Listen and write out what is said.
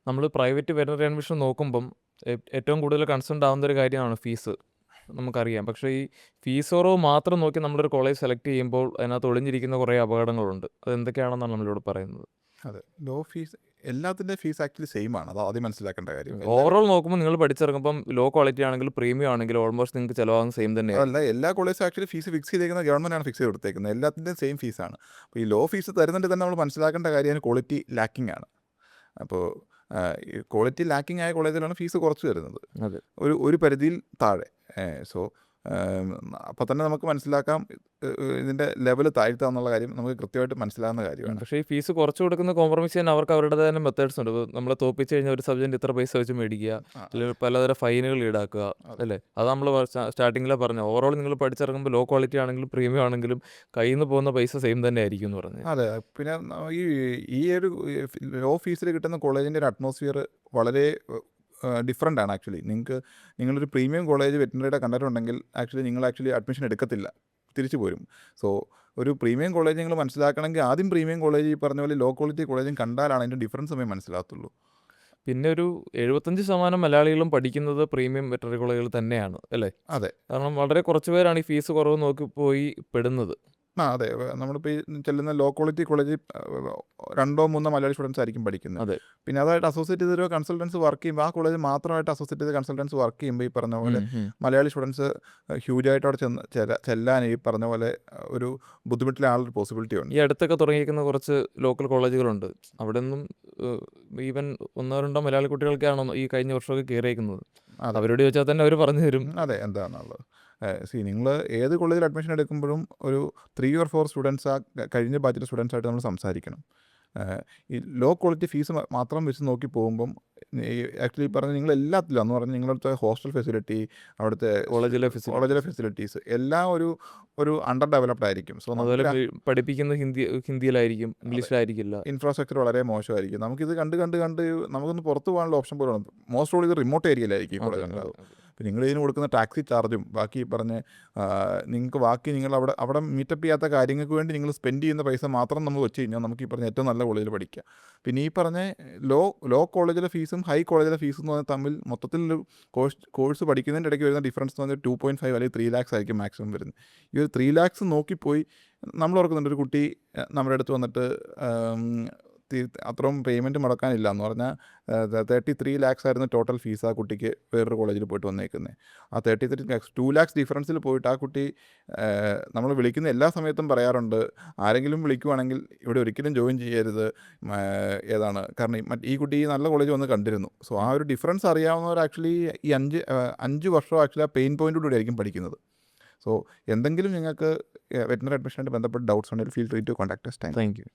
നമ്മൾ private veterinary admission നോക്കുമ്പം ഏറ്റവും കൂടുതൽ കൺസേൺഡ് ആവുന്ന ഒരു കാര്യമാണ് ഫീസ്. നമുക്കറിയാം. പക്ഷേ ഈ ഫീസ് കുറവ് മാത്രം നോക്കി നമ്മളൊരു കോളേജ് സെലക്ട് ചെയ്യുമ്പോൾ അതിനകത്ത് ഒളിഞ്ഞിരിക്കുന്ന കുറേ അപകടങ്ങളുണ്ട്. അതെന്തൊക്കെയാണെന്നാണ് നമ്മളിവിടെ പറയുന്നത്. അതെ. ലോ ഫീസ് എല്ലാത്തിൻ്റെ ഫീസ് ആക്ച്വലി സെയിം ആണ്. അത് ആദ്യം മനസ്സിലാക്കേണ്ട കാര്യം. ഓവറോൾ നോക്കുമ്പോൾ നിങ്ങൾ പഠിച്ചിറങ്ങുമ്പം ലോ ക്വാളിറ്റി ആണെങ്കിലും പ്രീമിയം ആണെങ്കിലും ഓൾമോസ്റ്റ് നിങ്ങൾക്ക് ചിലവാകുന്ന സെയിം തന്നെയായിരിക്കും. അതല്ല, എല്ലാ കോളേജും ആക്ച്വലി ഫീസ് ഫിക്സ് ചെയ്തേക്കുന്നത് ഗവൺമെൻറ്റാണ് ഫിക്സ് ചെയ്ത് കൊടുത്തേക്കുന്നത്. എല്ലാത്തിൻ്റെയും സെയിം ഫീസാണ്. അപ്പോൾ ഈ ലോ ഫീസ് തരുന്നുണ്ട് തന്നെ നമ്മൾ മനസ്സിലാക്കേണ്ട കാര്യം ക്വാളിറ്റി ലാക്കിംഗ് ആണ്. അപ്പോൾ ഈ ക്വാളിറ്റി ലാക്കിംഗ് ആയ കോളേജിലാണ് ഫീസ് കുറച്ച് തരുന്നത്, അതെ. ഒരു പരിധിയിൽ താഴെ. സോ അപ്പോൾ തന്നെ നമുക്ക് മനസ്സിലാക്കാം ഇതിൻ്റെ ലെവൽ താഴ്ത്താന്നുള്ള കാര്യം നമുക്ക് കൃത്യമായിട്ട് മനസ്സിലാകുന്ന കാര്യമാണ്. പക്ഷേ ഈ ഫീസ് കുറച്ച് കൊടുക്കുന്ന കോംപ്രമൈസ് ചെയ്യാൻ അവർക്ക് അവരുടേതായ തന്നെ മെത്തേഡ്സ് ഉണ്ട്. ഇപ്പോൾ നമ്മളെ തോപ്പിച്ച് കഴിഞ്ഞാൽ ഒരു സബ്ജക്റ്റ് ഇത്ര പൈസ വെച്ച് മേടിക്കുക, അല്ലെങ്കിൽ പലതരം ഫൈനുകൾ ഈടാക്കുക, അല്ലേ? അത് നമ്മൾ സ്റ്റാർട്ടിങ്ങിലെ പറഞ്ഞു. ഓവറോൾ നിങ്ങൾ പഠിച്ചിറങ്ങുമ്പോൾ ലോ ക്വാളിറ്റി ആണെങ്കിലും പ്രീമിയം ആണെങ്കിലും കയ്യിൽ നിന്ന് പോകുന്ന പൈസ സെയിം തന്നെ ആയിരിക്കും എന്ന് പറഞ്ഞു. അതെ. പിന്നെ ഈ ഒരു ലോ ഫീസിൽ കിട്ടുന്ന കോളേജിൻ്റെ ഒരു അറ്റ്മോസ്ഫിയർ വളരെ ഡിഫറെൻ്റ് ആണ് ആക്ച്വലി. നിങ്ങളൊരു പ്രീമിയം കോളേജ് വെറ്റിനറിയുടെ കണ്ടിട്ടുണ്ടെങ്കിൽ നിങ്ങൾ അഡ്മിഷൻ എടുക്കത്തില്ല, തിരിച്ചു പോരും. സോ ഒരു പ്രീമിയം കോളേജ് നിങ്ങൾ മനസ്സിലാക്കണമെങ്കിൽ ആദ്യം പ്രീമിയം കോളേജ് ഈ പറഞ്ഞ പോലെ ലോ ക്വാളിറ്റി കോളേജും കണ്ടാലാണ് അതിൻ്റെ ഡിഫറൻസ് സമയം മനസ്സിലാകത്തുള്ളൂ. പിന്നെ ഒരു 75% മലയാളികളും പഠിക്കുന്നത് പ്രീമിയം വെറ്ററിനറി കോളേജുകൾ തന്നെയാണ്, അല്ലേ? അതെ. കാരണം വളരെ കുറച്ച് പേരാണ് ഈ ഫീസ് കുറവ് നോക്കി പോയി പെടുന്നത്. അതെ. നമ്മളിപ്പോൾ ഈ ചെല്ലുന്ന ലോ ക്വാളിറ്റി കോളേജിൽ 2-3 മലയാളി സ്റ്റുഡൻസ് ആയിരിക്കും പഠിക്കുന്നത്. അതെ. പിന്നെ അതായിട്ട് അസോസിയേറ്റ് ചെയ്തൊരു കൺസൾട്ടൻസ് വർക്ക് ചെയ്യുമ്പോൾ ആ കോളേജ് മാത്രമായിട്ട് അസോസിയേറ്റ് ചെയ്ത കൺസൾട്ടൻസ് വർക്ക് ചെയ്യുമ്പോൾ ഈ പറഞ്ഞ പോലെ മലയാളി സ്റ്റുഡൻസ് ഹ്യൂജായിട്ട് അവിടെ ചെല്ലാൻ ഈ പറഞ്ഞ പോലെ ഒരു ബുദ്ധിമുട്ടിലാണൊരു പോസിബിലിറ്റി ഉണ്ട്. ഈ അടുത്തൊക്കെ തുടങ്ങിയിരിക്കുന്ന കുറച്ച് ലോക്കൽ കോളേജുകളുണ്ട്. അവിടെ നിന്നും ഈവൻ 1-2 മലയാളി കുട്ടികൾക്കാണ് ഈ കഴിഞ്ഞ വർഷമൊക്കെ കയറിയേക്കുന്നത്. അവരോട് ചോദിച്ചാൽ തന്നെ അവർ പറഞ്ഞു തരും. അതെ, എന്താണെന്നുള്ളത്. നിങ്ങൾ ഏത് കോളേജിൽ അഡ്മിഷൻ എടുക്കുമ്പോഴും ഒരു 3 or 4 സ്റ്റുഡൻസ് ആ കഴിഞ്ഞ ബാച്ചിലെ സ്റ്റുഡൻസായിട്ട് നമ്മൾ സംസാരിക്കണം. ഈ ലോ ക്വാളിറ്റി ഫീസ് മാത്രം വെച്ച് നോക്കി പോകുമ്പം ആക്ച്വലി പറഞ്ഞാൽ നിങ്ങൾ എല്ലാത്തിലും എന്ന് പറഞ്ഞാൽ നിങ്ങളടുത്തെ ഹോസ്റ്റൽ ഫെസിലിറ്റി, അവിടുത്തെ കോളേജിലെ ഫെസിലിറ്റീസ് എല്ലാം ഒരു അണ്ടർ ഡെവലപ്ഡ് ആയിരിക്കും. സോ അതുപോലെ പഠിപ്പിക്കുന്നത് ഹിന്ദിയിലായിരിക്കും, ഇംഗ്ലീഷിലായിരിക്കില്ല. ഇൻഫ്രാസ്ട്രക്ചർ വളരെ മോശമായിരിക്കും. നമുക്കിത് കണ്ട് നമുക്കൊന്ന് പുറത്ത് പോകാനുള്ള ഓപ്ഷൻ പോലും മോസ്റ്റ് ഓൾ ഇത് റിമോട്ട് ഏരിയയിലായിരിക്കും ഈ കോളേജ് ഉണ്ടാവും. അപ്പോൾ നിങ്ങൾ ഇതിന് കൊടുക്കുന്ന ടാക്സി ചാർജും ബാക്കി പറഞ്ഞ് നിങ്ങൾക്ക് നിങ്ങൾ അവിടെ മീറ്റപ്പ് ചെയ്യാത്ത കാര്യങ്ങൾക്ക് വേണ്ടി നിങ്ങൾ സ്പെൻഡ് ചെയ്യുന്ന പൈസ മാത്രം നമ്മൾ വെച്ച് കഴിഞ്ഞാൽ നമുക്ക് ഈ പറഞ്ഞ ഏറ്റവും നല്ല കോളേജിൽ പഠിക്കാം. പിന്നെ ഈ പറഞ്ഞ ലോ കോളേജിലെ ഫീസും ഹൈ കോളേജിലെ ഫീസും എന്ന് പറഞ്ഞാൽ തമ്മിൽ മൊത്തത്തിൽ കോഴ്സ് പഠിക്കുന്നതിൻ്റെ ഇടയ്ക്ക് വരുന്ന ഡിഫറൻസ് എന്ന് പറഞ്ഞാൽ 2.5 അല്ലെങ്കിൽ 3 lakhs ആയിരിക്കും മാക്സിമം വരുന്നത്. ഈ ഒരു 3 lakhs നോക്കിപ്പോയി നമ്മൾ ഓർക്കുന്നുണ്ട് ഒരു കുട്ടി നമ്മുടെ അടുത്ത് വന്നിട്ട് അത്രയും പേയ്മെൻറ്റ് മുടക്കാനില്ല എന്ന് പറഞ്ഞാൽ 33 lakhs ആയിരുന്നു ടോട്ടൽ ഫീസ് ആ കുട്ടിക്ക് വേറൊരു കോളേജിൽ പോയിട്ട് വന്നേക്കുന്നത്. ആ 33 lakhs 2 lakhs ഡിഫറൻസിൽ പോയിട്ട് ആ കുട്ടി നമ്മൾ വിളിക്കുന്ന എല്ലാ സമയത്തും പറയാറുണ്ട്, ആരെങ്കിലും വിളിക്കുവാണെങ്കിൽ ഇവിടെ ഒരിക്കലും ജോയിൻ ചെയ്യരുത്. കാരണം ഈ കുട്ടി നല്ല കോളേജ് വന്ന് കണ്ടിരുന്നു. സോ ആ ഒരു ഡിഫറൻസ് അറിയാവുന്നവർ ആക്ച്വലി ഈ 5 വർഷം ആക്ച്വലി ആ പെയിൻ പോയിൻറ്റോടുകൂടി ആയിരിക്കും പഠിക്കുന്നത്. സോ എന്തെങ്കിലും നിങ്ങൾക്ക് വെറ്റിനറി അഡ്മിഷനായിട്ട് ബന്ധപ്പെട്ട് ഡൗട്ട്സ് ഉണ്ടെങ്കിൽ feel free to contact us. Thank U.